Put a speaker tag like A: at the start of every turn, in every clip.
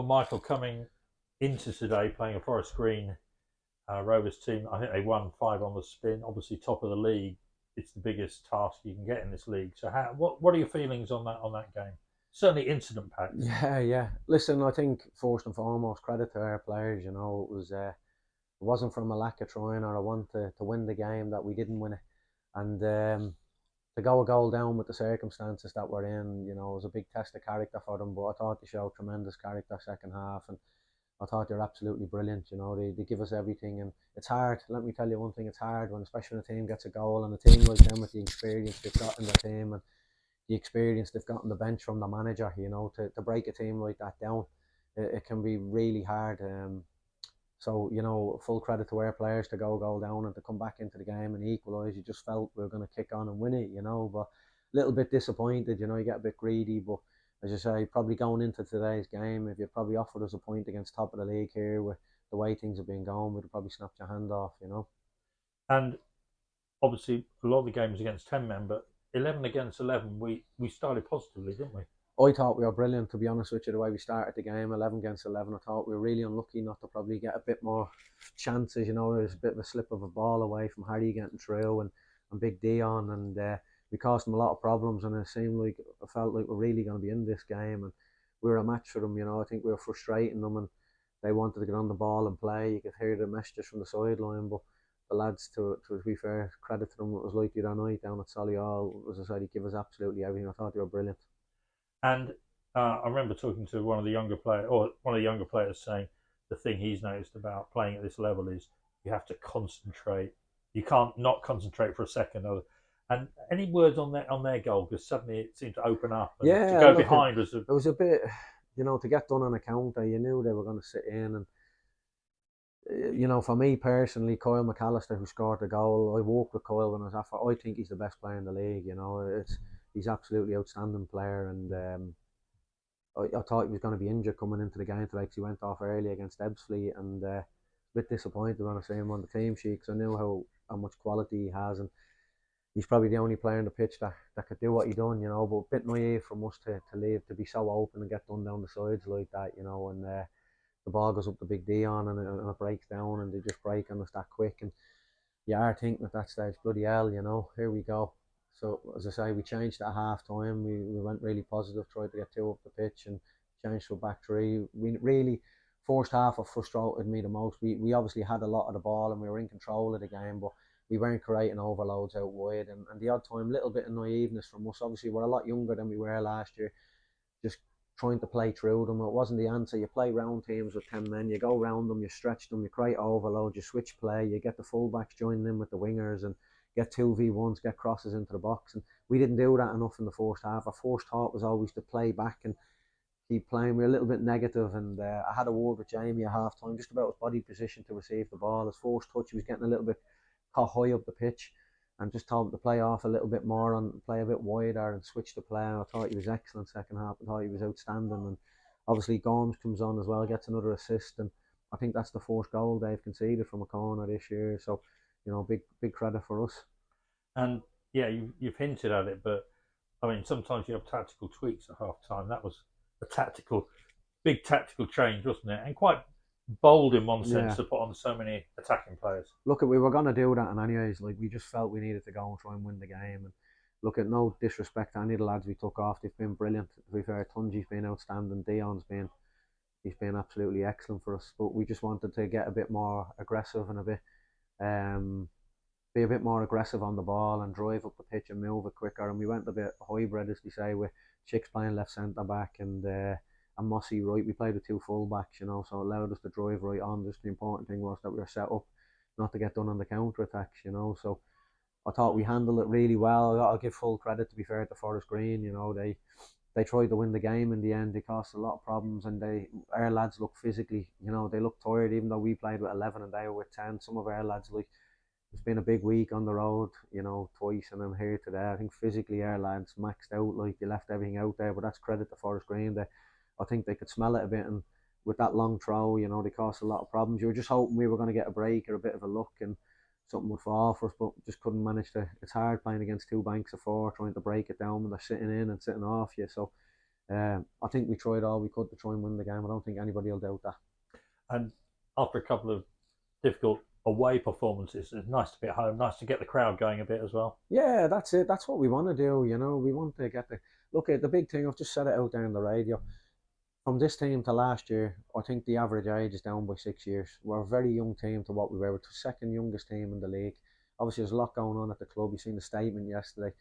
A: Michael, coming into today playing a Forest Green Rovers team, I think they won 5 on the spin. Obviously, top of the league. It's the biggest task you can get in this league. So, what are your feelings on that game? Certainly incident packed.
B: Yeah, yeah. Listen, I think first and foremost, credit to our players. It wasn't from a lack of trying or a want to win the game that we didn't win it. And to go a goal down with the circumstances that we're in, it was a big test of character for them. But I thought they showed tremendous character second half, and I thought they're absolutely brilliant. They give us everything, and it's hard. Let me tell you one thing: it's hard when, especially when a team gets a goal, and a team like them with the experience they've got in their team and the experience they've got on the bench from the manager. To break a team like that down, it can be really hard. So, full credit to our players to go goal down and to come back into the game and equalise. You just felt we were going to kick on and win it. But a little bit disappointed, you get a bit greedy. But as you say, probably going into today's game, if you'd probably offered us a point against top of the league here with the way things have been going, we'd have probably snapped your hand off.
A: And obviously, a lot of the games against 10 men, but 11 against 11, we started positively, didn't we?
B: I thought we were brilliant, to be honest with you, the way we started the game, 11 against 11. I thought we were really unlucky not to probably get a bit more chances. There's a bit of a slip of a ball away from Harry getting through and Big Dion, and we caused them a lot of problems, and it felt like we're really going to be in this game, and we were a match for them. I think we were frustrating them, and they wanted to get on the ball and play. You could hear the messages from the sideline, but the lads, to be fair, credit to them, it was like the other night down at Solihull. As I said, he gave us absolutely everything. I thought they were brilliant.
A: And I remember talking to one of the younger players saying the thing he's noticed about playing at this level is you have to concentrate. You can't not concentrate for a second. And any words on their goal, because suddenly it seemed to open up and to
B: Yeah,
A: go
B: look,
A: behind was
B: it was a bit, to get done on a counter. You knew they were going to sit in, and for me personally, Kyle McAllister, who scored the goal, I walked with Kyle when I was after. I think he's the best player in the league. He's absolutely outstanding player, and I thought he was going to be injured coming into the game today because he went off early against Ebbsfleet, and a bit disappointed when I see him on the team sheet because I knew how much quality he has, and he's probably the only player on the pitch that could do what he done, but a bit naive from us to be so open and get done down the sides like that, and the ball goes up the Big Dion and it breaks down and they just break on us that quick, and you are thinking at that stage, bloody hell, here we go. So as I say, we changed at half time. We went really positive, tried to get two up the pitch and changed to a back three. We really first half of frustrated me the most. We obviously had a lot of the ball and we were in control of the game, but we weren't creating overloads out wide, and the odd time, little bit of naiveness from us. Obviously, we're a lot younger than we were last year. Just trying to play through them. It wasn't the answer. You play round teams with 10 men, you go round them, you stretch them, you create overload, you switch play, you get the fullbacks joining in with the wingers and get 2v1s, get crosses into the box. And we didn't do that enough in the first half. Our first thought was always to play back and keep playing. We were a little bit negative, and I had a word with Jamie at half time just about his body position to receive the ball. His first touch, he was getting a little bit caught high up the pitch, and just told him to play off a little bit more and play a bit wider and switch the play. I thought he was excellent second half. I thought he was outstanding, and obviously Gorms comes on as well, gets another assist, and I think that's the first goal they've conceded from a corner this year. So, big credit for us.
A: And yeah, you've hinted at it, but I mean, sometimes you have tactical tweaks at half time. That was a big tactical change, wasn't it? And quite bold in one sense
B: Yeah.
A: to put on so many attacking players.
B: Look, we were going to do that, and anyways, like we just felt we needed to go and try and win the game. And look, at no disrespect to any of the lads we took off, they've been brilliant. To be fair, Tunji's been outstanding. He's been absolutely excellent for us. But we just wanted to get a bit more aggressive and um, be a bit more aggressive on the ball and drive up the pitch and move it quicker. And we went a bit hybrid, as they say, with Chicks playing left centre back and Mossy right. We played with two full backs, so it allowed us to drive right on. Just the important thing was that we were set up not to get done on the counter attacks, So I thought we handled it really well. I'll give full credit, to be fair, to Forest Green. They tried to win the game in the end. They caused a lot of problems, and our lads look physically, they look tired. Even though we played with 11 and they were with 10, some of our lads, like, it's been a big week on the road, twice, and I'm here today. I think physically our lads maxed out, like they left everything out there. But that's credit to Forest Green. I think they could smell it a bit, and with that long throw, they caused a lot of problems. You were just hoping we were going to get a break or a bit of a luck and something would fall for us, but just couldn't manage to. It's hard playing against two banks of four, trying to break it down when they're sitting in and sitting off you. So I think we tried all we could to try and win the game. I don't think anybody will doubt that.
A: And after a couple of difficult away performances, it's nice to be at home, nice to get the crowd going a bit as well.
B: Yeah, that's it. That's what we want to do. You know, we want to get the look at the big thing. I've just said it out there on the radio. From this team to last year, I think the average age is down by 6 years. We're a very young team to what we were. We're the second youngest team in the league. Obviously, there's a lot going on at the club. You've seen the statement yesterday.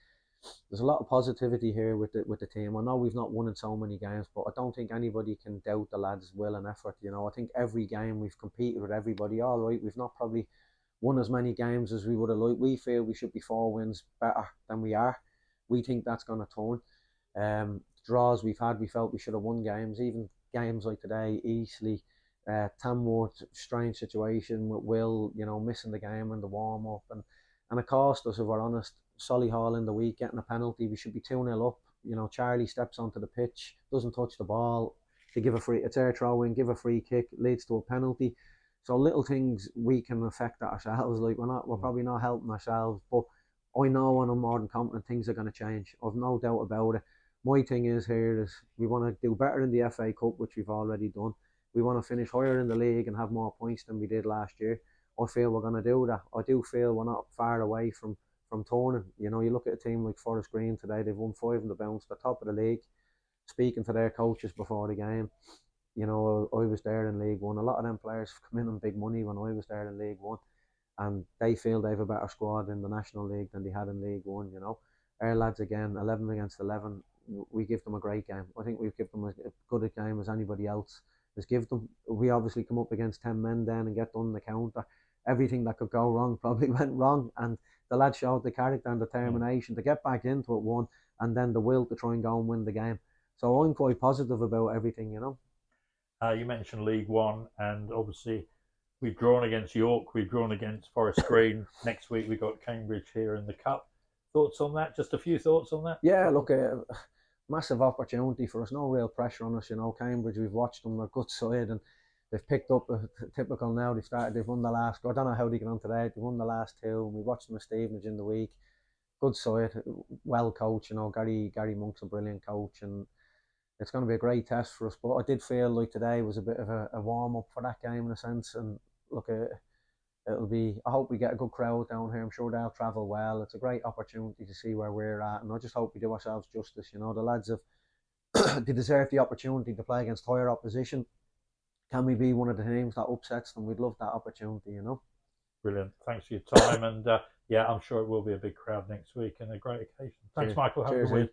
B: There's a lot of positivity here with the team. I know we've not won in so many games, but I don't think anybody can doubt the lads' will and effort. You know, I think every game we've competed with everybody. All right, we've not probably won as many games as we would have liked. We feel we should be 4 wins better than we are. We think that's going to turn. Draws we've had, we felt we should have won games. Even games like today, Eastleigh, Tamworth, strange situation with Will, you know, missing the game and the warm up, and it cost us, if we're honest. Solihull in the week getting a penalty. We should be 2-0 up. You know, Charlie steps onto the pitch, doesn't touch the ball. They give a free, it's their throw in, give a free kick, leads to a penalty. So little things we can affect ourselves. Like we're probably not helping ourselves, but I know and I'm more than confident things are going to change. I've no doubt about it. My thing is here is we want to do better in the FA Cup, which we've already done. We want to finish higher in the league and have more points than we did last year. I feel we're going to do that. I do feel we're not far away from turning. You know, you look at a team like Forest Green today, they've won 5 in the bounce, the top of the league. Speaking to their coaches before the game, you know, I was there in League One. A lot of them players come in on big money when I was there in League One, and they feel they have a better squad in the National League than they had in League One. You know, our lads again, 11 against 11. We give them a great game. I think we've given them as good a game as anybody else has given them. We obviously come up against 10 men then and get done the counter. Everything that could go wrong probably went wrong, and the lads showed the character and determination to get back into it, one, and then the will to try and go and win the game. So I'm quite positive about everything, you know.
A: You mentioned League One, and obviously we've drawn against York, we've drawn against Forest Green. Next week we've got Cambridge here in the Cup. Thoughts on that? Just a few thoughts on that?
B: Yeah, look, massive opportunity for us. No real pressure on us, you know. Cambridge, we've watched them, they're a good side, and they've picked up a typical now. They've won the last. I don't know how they get on today. They won the last 2, and we watched them with Stevenage in the week. Good side, well coached. You know, Gary Monk's a brilliant coach, and it's going to be a great test for us. But I did feel like today was a bit of a warm up for that game in a sense. And look, it'll be. I hope we get a good crowd down here. I'm sure they'll travel well. It's a great opportunity to see where we're at, and I just hope we do ourselves justice. You know, the lads have they deserve the opportunity to play against higher opposition. Can we be one of the teams that upsets them? We'd love that opportunity, you know.
A: Brilliant. Thanks for your time, and yeah, I'm sure it will be a big crowd next week and a great occasion. Thanks,
B: Cheers.
A: Michael. Have a
B: Cheers,
A: good week.